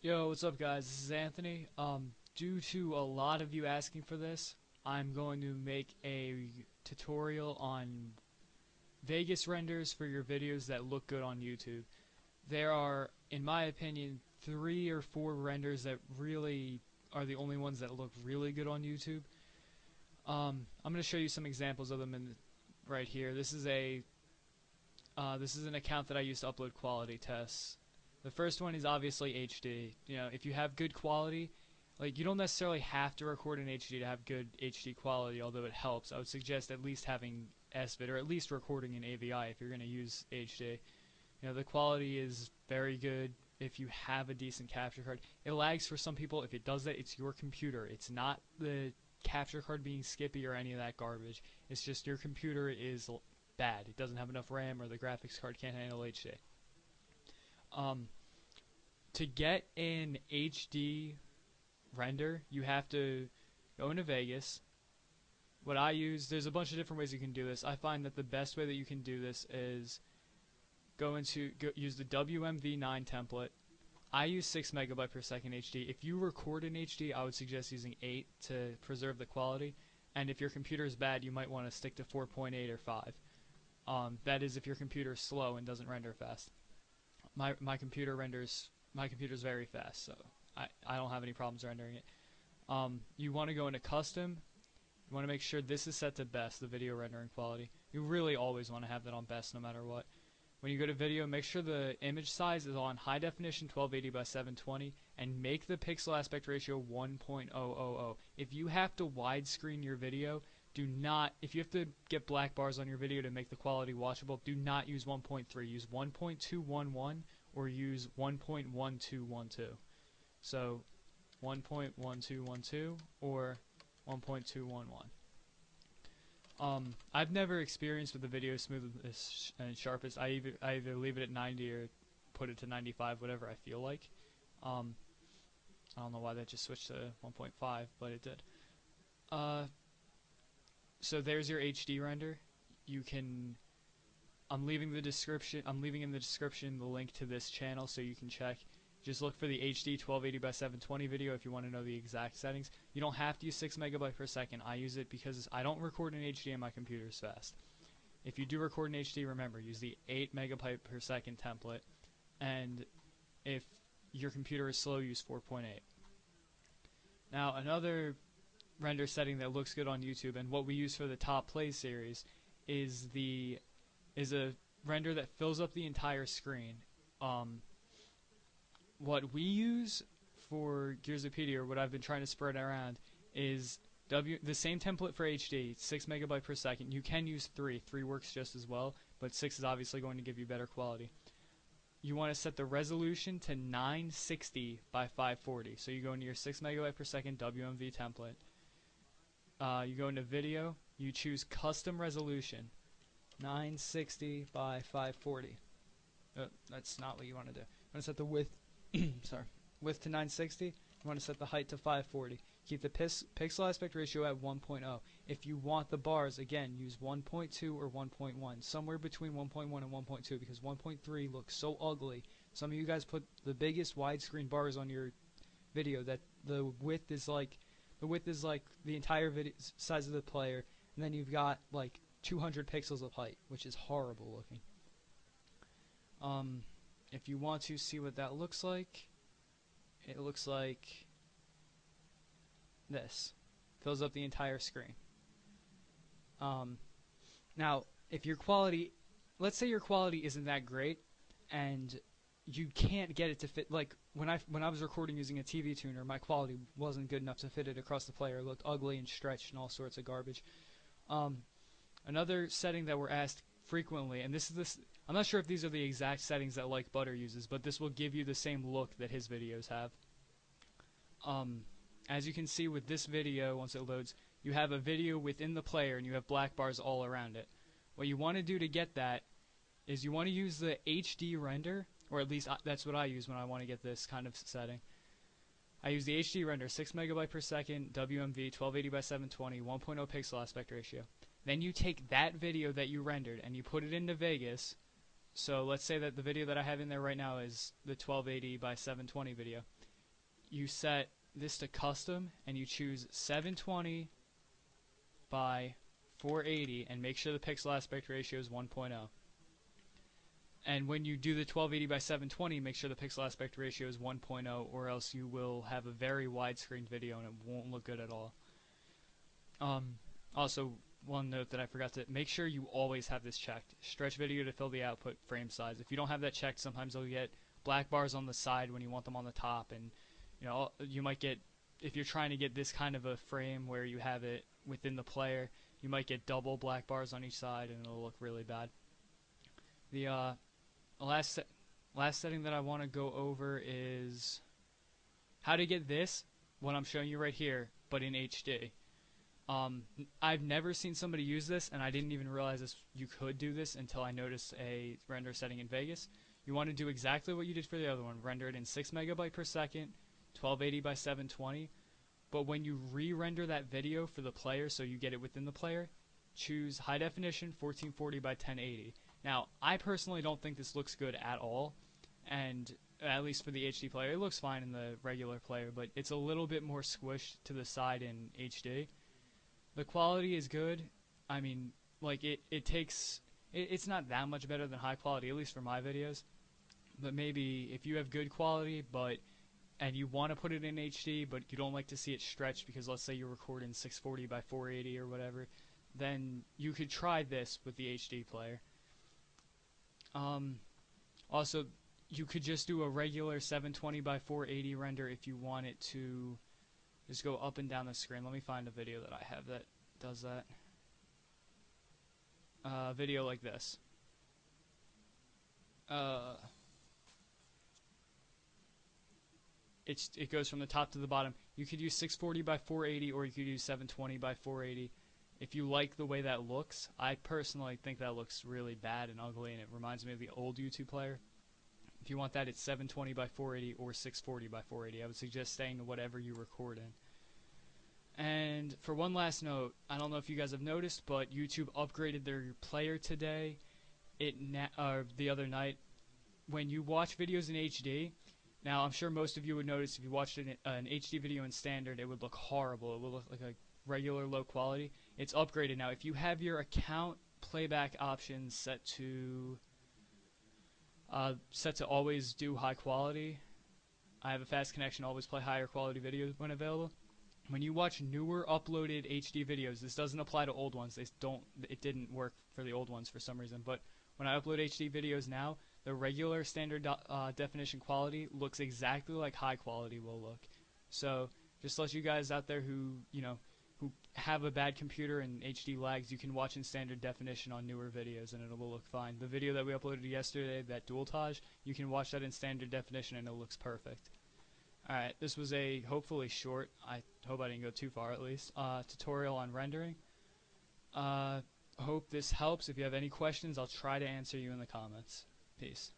Yo, what's up guys? This is Anthony. Due to a lot of you asking for this, I'm going to make a tutorial on Vegas renders for your videos that look good on YouTube. There are, in my opinion, 3 or 4 renders that really are the only ones that look really good on YouTube. I'm going to show you some examples of them right here. This is an account that I use to upload quality tests. The first one is obviously HD. You know, if you have good quality, like you don't necessarily have to record in HD to have good HD quality, although it helps. I would suggest at least having SVID or at least recording in AVI if you're going to use HD. You know, the quality is very good if you have a decent capture card. It lags for some people. If it does that, it's your computer. It's not the capture card being skippy or any of that garbage. It's just your computer is bad. It doesn't have enough RAM or the graphics card can't handle HD. To get an HD render, you have to go into Vegas. What I use, there's a bunch of different ways you can do this. I find that the best way that you can do this is use the WMV9 template. I use 6 megabyte per second HD. If you record in HD, I would suggest using 8 to preserve the quality. And if your computer is bad, you might want to stick to 4.8 or 5. That is if your computer is slow and doesn't render fast. My computer's very fast, so I don't have any problems rendering it. You want to go into custom. You want to make sure this is set to best, the video rendering quality. You really always want to have that on best no matter what. When you go to video, make sure the image size is on high definition 1280 by 720 and make the pixel aspect ratio 1.000. If you have to widescreen your video, if you have to get black bars on your video to make the quality watchable, do not use 1.3. Use 1.211 or use 1.1212. So 1.1212 or 1.211. I've never experienced with the video smoothest and sharpest. I either leave it at 90 or put it to 95, whatever I feel like. I don't know why that just switched to 1.5, but it did. So there's your HD render. I'm leaving in the description the link to this channel so you can check. Just look for the HD 1280 by 720 video if you want to know the exact settings. You don't have to use 6 megabyte per second. I use it because I don't record in HD and my computer is fast. If you do record in HD, remember, use the 8 megabyte per second template. And if your computer is slow, use 4.8. Now, another render setting that looks good on YouTube and what we use for the top play series is a render that fills up the entire screen. What we use for Gearsopedia, or what I've been trying to spread around, is the same template for HD, 6 megabyte per second. You can use 3. 3 works just as well, but 6 is obviously going to give you better quality. You want to set the resolution to 960 by 540. So you go into your 6 megabyte per second WMV template. You go into video. You choose custom resolution, 960 by 540. That's not what you want to do. You want to set the width. Width to 960. You want to set the height to 540. Keep the pixel aspect ratio at 1.0. If you want the bars, again, use 1.2 or 1.1. Somewhere between 1.1 and 1.2 because 1.3 looks so ugly. Some of you guys put the biggest widescreen bars on your video that the width is like the entire video size of the player, and then you've got like 200 pixels of height, which is horrible looking. If you want to see what that looks like, it looks like this. Fills up the entire screen. Now, if your quality, let's say your quality isn't that great, and you can't get it to fit, like when I was recording using a TV tuner, my quality wasn't good enough to fit it across the player. It looked ugly and stretched and all sorts of garbage. Another setting that we're asked frequently, and I'm not sure if these are the exact settings that Like Butter uses, but this will give you the same look that his videos have. As you can see with this video, once it loads, you have a video within the player and you have black bars all around it. What you want to do to get that is you want to use the HD render, or at least that's what I use when I want to get this kind of setting. I use the HD render, 6 megabyte per second, WMV, 1280 by 720, 1.0 pixel aspect ratio. Then you take that video that you rendered and you put it into Vegas. So let's say that the video that I have in there right now is the 1280 by 720 video. you set this to custom and you choose 720 by 480 and make sure the pixel aspect ratio is 1.0. And when you do the 1280 by 720, make sure the pixel aspect ratio is 1.0, or else you will have a very widescreen video and it won't look good at all. Also, one note that I forgot to make sure you always have this checked. Stretch video to fill the output frame size. If you don't have that checked, sometimes you'll get black bars on the side when you want them on the top, and you might get, if you're trying to get this kind of a frame where you have it within the player, you might get double black bars on each side and it'll look really bad. The last setting that I want to go over is how to get this, what I'm showing you right here, but in HD. I've never seen somebody use this, and I didn't even realize you could do this until I noticed a render setting in Vegas. You want to do exactly what you did for the other one, render it in 6 megabyte per second, 1280 by 720, but when you re-render that video for the player, so you get it within the player, choose high definition 1440 by 1080. Now, I personally don't think this looks good at all, and at least for the HD player, it looks fine in the regular player, but it's a little bit more squished to the side in HD. The quality is good. I mean, like, it's not that much better than high quality, at least for my videos, but maybe if you have good quality, and you want to put it in HD, but you don't like to see it stretched because let's say you record in 640 by 480 or whatever, then you could try this with the HD player. Also, you could just do a regular 720 by 480 render if you want it to just go up and down the screen. Let me find a video that I have that does that. Video like this. It goes from the top to the bottom. You could use 640 by 480 or you could use 720 by 480. If you like the way that looks, I personally think that looks really bad and ugly, and it reminds me of the old YouTube player. If you want that, it's 720 by 480 or 640 by 480. I would suggest staying to whatever you record in. And for one last note, I don't know if you guys have noticed, but YouTube upgraded their player today. The other night, when you watch videos in HD. Now, I'm sure most of you would notice if you watched an HD video in standard, it would look horrible. It would look like a regular low quality. It's upgraded now. If you have your account playback options set to always do high quality, I have a fast connection, always play higher quality videos when available. When you watch newer uploaded HD videos, this doesn't apply to old ones. It didn't work for the old ones for some reason, but when I upload HD videos now, the regular standard definition quality looks exactly like high quality will look. So just let you guys out there who have a bad computer and HD lags, you can watch in standard definition on newer videos and it will look fine. The video that we uploaded yesterday, that dualtage, you can watch that in standard definition and it looks perfect. Alright, this was a hopefully short, I hope I didn't go too far at least, tutorial on rendering. Hope this helps. If you have any questions, I'll try to answer you in the comments. Peace.